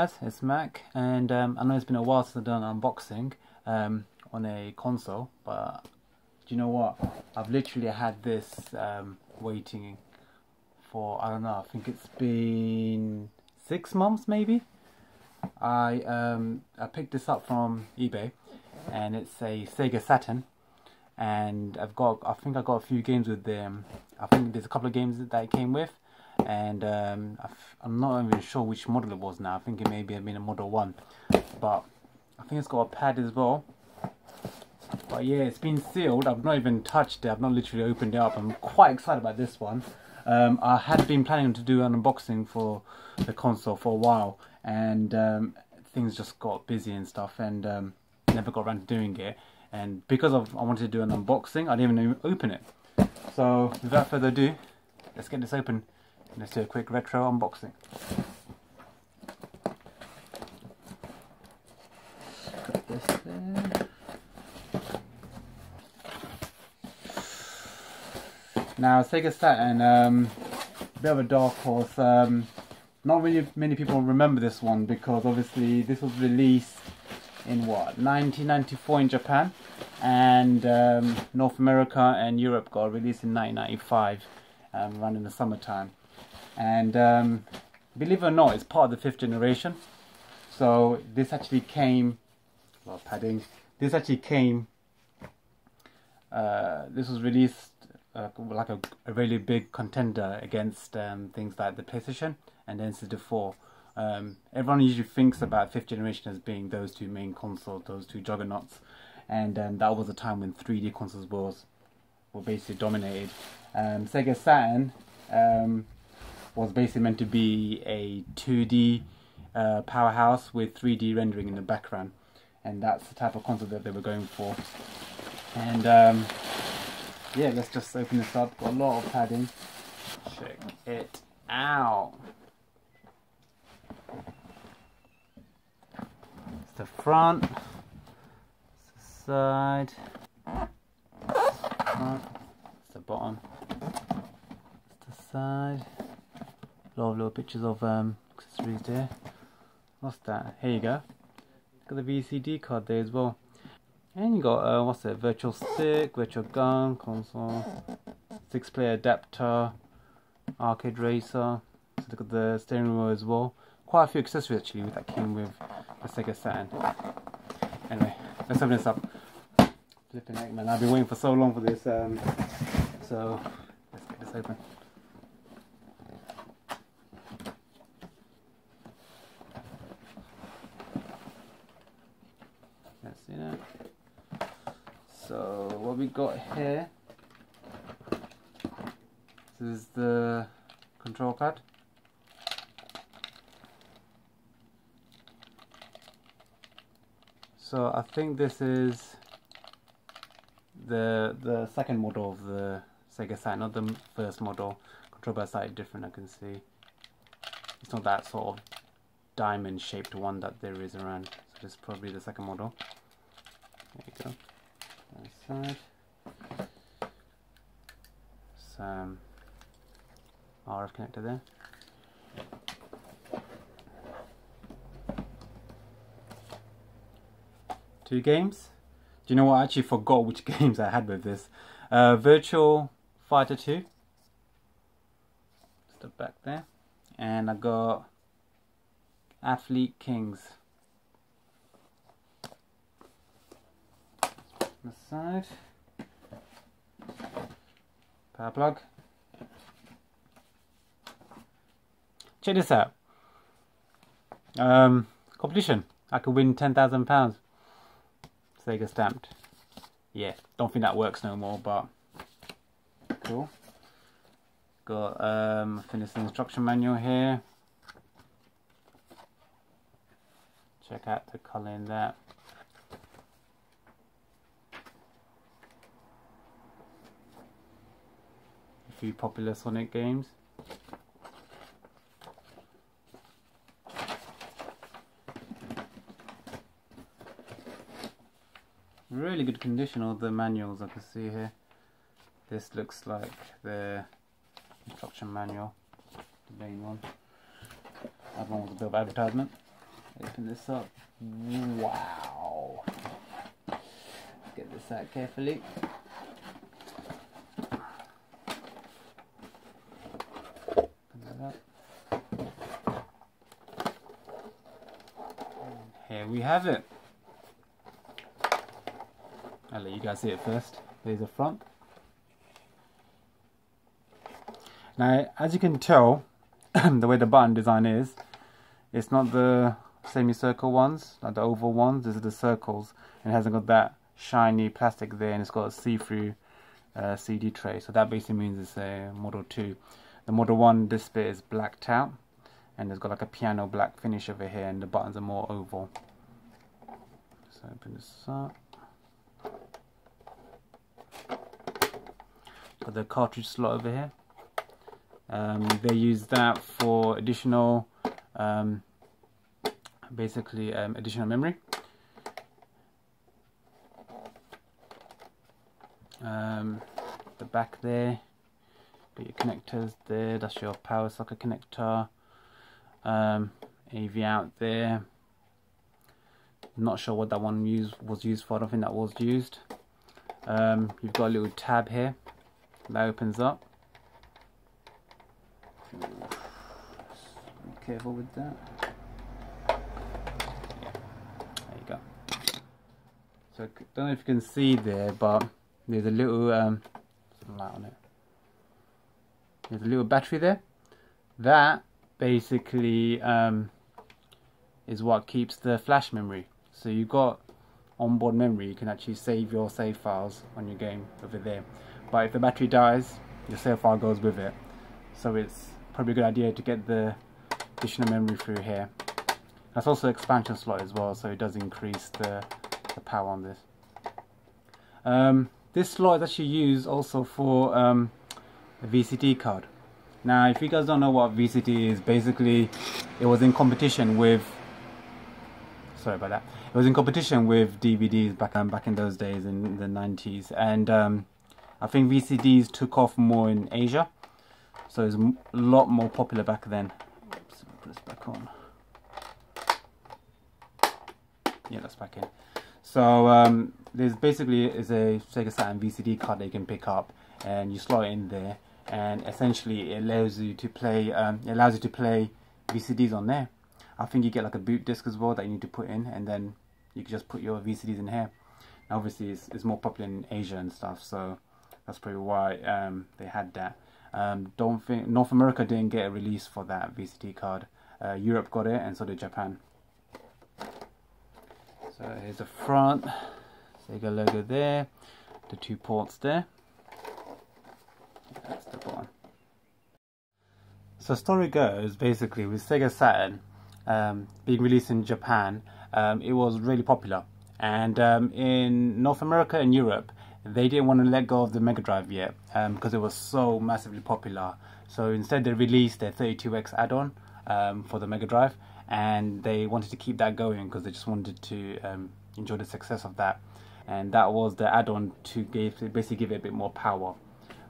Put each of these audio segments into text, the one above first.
guys, it's Mac, and I know it's been a while since I've done an unboxing on a console, but do you know what? I've literally had this waiting for, I don't know, I think it's been 6 months maybe. I picked this up from eBay, and it's a Sega Saturn, and I think I got a few games with them. I think there's a couple of games that it came with, and I'm not even sure which model it was now. I think it may have been a Model 1, but I think it's got a pad as well. But yeah, it's been sealed. I've not even touched it. I've not literally opened it up. I'm quite excited about this one. I had been planning to do an unboxing for the console for a while, and things just got busy and stuff, and never got around to doing it. And because I wanted to do an unboxing, I didn't even open it. So without further ado, let's get this open and let's do a quick retro unboxing. Put this there. Now, Sega Saturn, bit of a dark horse. Not really many people remember this one because obviously this was released in what, 1994 in Japan, and North America and Europe got released in 1995, around in the summertime. And believe it or not, it's part of the 5th generation. So this actually came, well, padding. This actually came. This was released like a really big contender against things like the PlayStation and the N64. Everyone usually thinks about 5th generation as being those two main consoles, those two juggernauts, and that was a time when 3D consoles were basically dominated. Sega Saturn was basically meant to be a 2D powerhouse with 3D rendering in the background, and that's the type of console that they were going for. And yeah, let's just open this up. Got a lot of padding. Check it out. It's the front, it's the side, it's the bottom, it's the side. A lot of little pictures of accessories there. What's that? Here you go. Got the VCD card there as well. And you got what's it? Virtual stick, virtual gun, console, 6-player adapter, arcade racer. So look at the steering wheel as well. Quite a few accessories actually that came with the Sega Saturn. Anyway, let's open this up. Flipping heck, man! I've been waiting for so long for this. So let's get this open. Let's see that. So what we got here, this is the control pad. So I think this is the second model of the Sega Saturn, not the first model. Control pad is slightly different, I can see. It's not that sort of diamond shaped one that there is around. So this is probably the second model. There you go. Side. Some RF connector there. Two games. Do you know what? I actually forgot which games I had with this. Virtual Fighter 2. Just the back there. And I got Athlete Kings. The side, power plug. Check this out. Competition. I could win £10,000. Sega stamped. Yeah, don't think that works no more, but cool. Got finished the instruction manual here. Check out the colour in that. Few popular Sonic games. Really good condition, all the manuals I can see here. This looks like the instruction manual, the main one. That one was a bit of advertisement. Open this up. Wow. Get this out carefully. Open that up. And here we have it. I'll let you guys see it first. There's the front. Now, as you can tell, the way the button design is, it's not the semicircle ones, like the oval ones. These are the circles, and it hasn't got that shiny plastic there, and it's got a see-through CD tray. So that basically means it's a Model 2. The Model 1, this bit is blacked out, and it's got like a piano black finish over here, and the buttons are more oval. So open this up. Got the cartridge slot over here. They use that for additional, additional memory. The back there, got your connectors there. That's your power socket connector. AV out there. Not sure what that one was used for. I don't think that was used. You've got a little tab here that opens up. Be careful with that. There you go. So I don't know if you can see there, but there's a little some light on it. There's a little battery there. That basically is what keeps the flash memory. So you've got onboard memory. You can actually save your save files on your game over there. But if the battery dies, your save file goes with it. So it's probably a good idea to get the additional memory through here. That's also an expansion slot as well, so it does increase the power on this. This slot is actually used also for a VCD card. Now, if you guys don't know what VCD is, basically it was in competition with, sorry about that, it was in competition with DVDs back in those days in the 90s, and I think VCDs took off more in Asia, so it's a lot more popular back then. Oops, put this back on. Yeah, that's back in. So there's basically is a Sega Saturn VCD card that you can pick up, and you slot it in there, and essentially it allows you to play VCDs on there. I think you get like a boot disc as well that you need to put in, and then you can just put your VCDs in here. Now, obviously it's more popular in Asia and stuff, so that's probably why they had that. Don't think North America didn't get a release for that VCD card. Europe got it, and so did Japan. So here's the front, Sega logo there, the two ports there. That's the one. So story goes, basically, with Sega Saturn being released in Japan, it was really popular, and in North America and Europe, they didn't want to let go of the Mega Drive yet because it was so massively popular. So instead, they released their 32X add-on for the Mega Drive, and they wanted to keep that going because they just wanted to enjoy the success of that. And that was the add-on to basically give it a bit more power.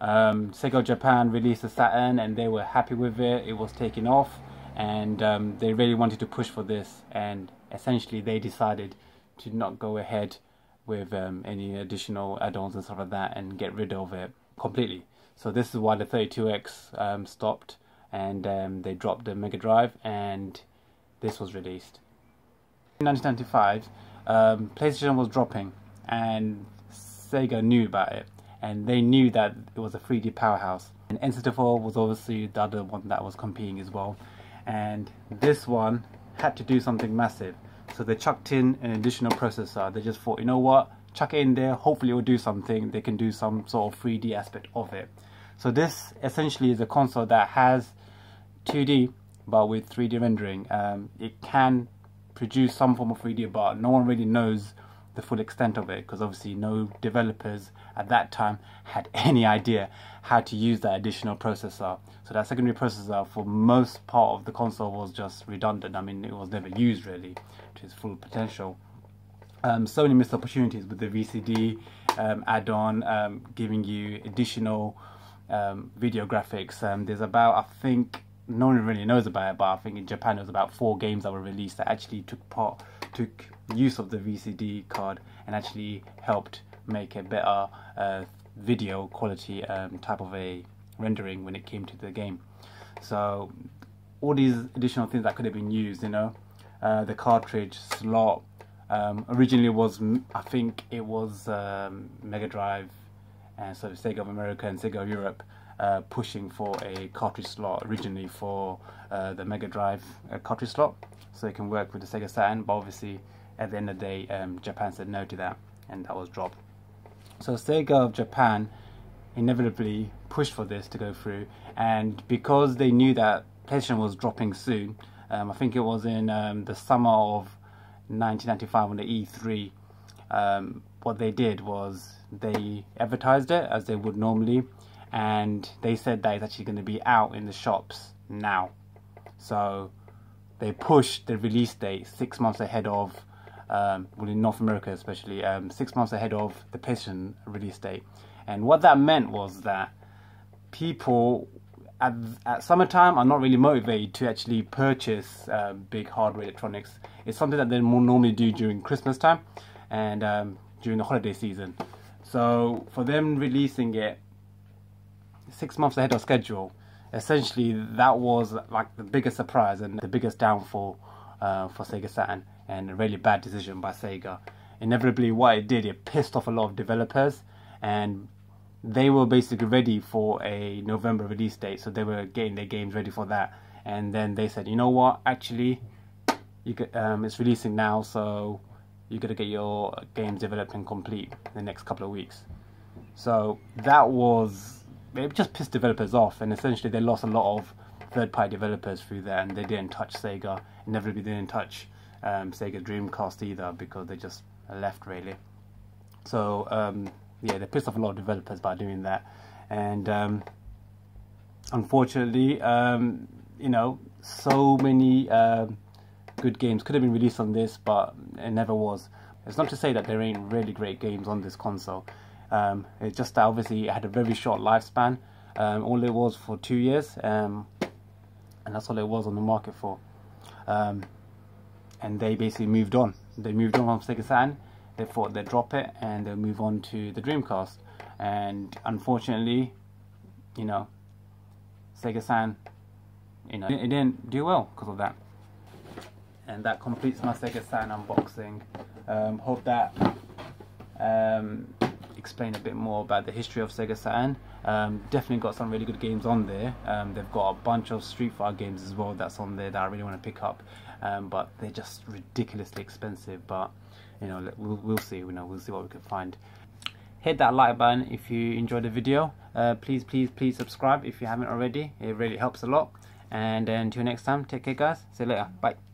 Sega Japan released the Saturn, and they were happy with it. It was taking off, and they really wanted to push for this. And essentially, they decided to not go ahead with any additional add-ons and stuff like that, and get rid of it completely. So this is why the 32X stopped, and they dropped the Mega Drive, and this was released. In 1995, PlayStation was dropping, and Sega knew about it, and they knew that it was a 3D powerhouse. And N64 was obviously the other one that was competing as well, and this one had to do something massive. So they chucked in an additional processor. They just thought, you know what, chuck it in there, hopefully it will do something. They can do some sort of 3D aspect of it. So this essentially is a console that has 2D but with 3D rendering. It can produce some form of 3D, but no one really knows the full extent of it, because obviously no developers at that time had any idea how to use that additional processor. So that secondary processor for most part of the console was just redundant. I mean, it was never used really to its full potential. Sony missed opportunities with the VCD add-on, giving you additional video graphics. There's about, I think, no one really knows about it, but I think in Japan there was about 4 games that were released that actually took use of the VCD card and actually helped make a better video quality type of a rendering when it came to the game. So all these additional things that could have been used, you know, the cartridge slot, originally was, I think it was Mega Drive and so Sega of America and Sega of Europe pushing for a cartridge slot originally for the Mega Drive cartridge slot, so it can work with the Sega Saturn. But obviously at the end of the day, Japan said no to that, and that was dropped. So Sega of Japan inevitably pushed for this to go through, and because they knew that PlayStation was dropping soon, I think it was in the summer of 1995 on the E3, what they did was they advertised it as they would normally, and they said that it's actually going to be out in the shops now. So they pushed the release date 6 months ahead of, well, in North America especially, 6 months ahead of the PlayStation release date. And what that meant was that people at summertime are not really motivated to actually purchase big hardware electronics. It's something that they more normally do during Christmas time and during the holiday season. So for them releasing it 6 months ahead of schedule, essentially that was like the biggest surprise and the biggest downfall for Sega Saturn, and a really bad decision by Sega. Inevitably what it did, it pissed off a lot of developers, and they were basically ready for a November release date, so they were getting their games ready for that. And then they said, you know what, actually you could, it's releasing now, so you got to get your games developed and complete in the next couple of weeks. So that was, it just pissed developers off, and essentially they lost a lot of third-party developers through that, and they didn't touch Sega. Inevitably they didn't touch Sega Dreamcast either, because they just left really. So yeah, they pissed off a lot of developers by doing that, and unfortunately, you know, so many good games could have been released on this, but it never was. It's not to say that there ain't really great games on this console. It's just that obviously it had a very short lifespan. All it was for 2 years, and that's all it was on the market for. And they basically moved on. They moved on from Sega Saturn. They thought they'd drop it and they'll move on to the Dreamcast. And unfortunately, you know, Sega Saturn, you know, it didn't do well because of that. And that completes my Sega Saturn unboxing. Hope that explained a bit more about the history of Sega Saturn. Definitely got some really good games on there. They've got a bunch of Street Fighter games as well that's on there that I really want to pick up, but they're just ridiculously expensive. But you know, we'll see. You know, we'll see what we can find. Hit that like button if you enjoyed the video. Please subscribe if you haven't already. It really helps a lot. And until next time, take care guys. See you later. Bye.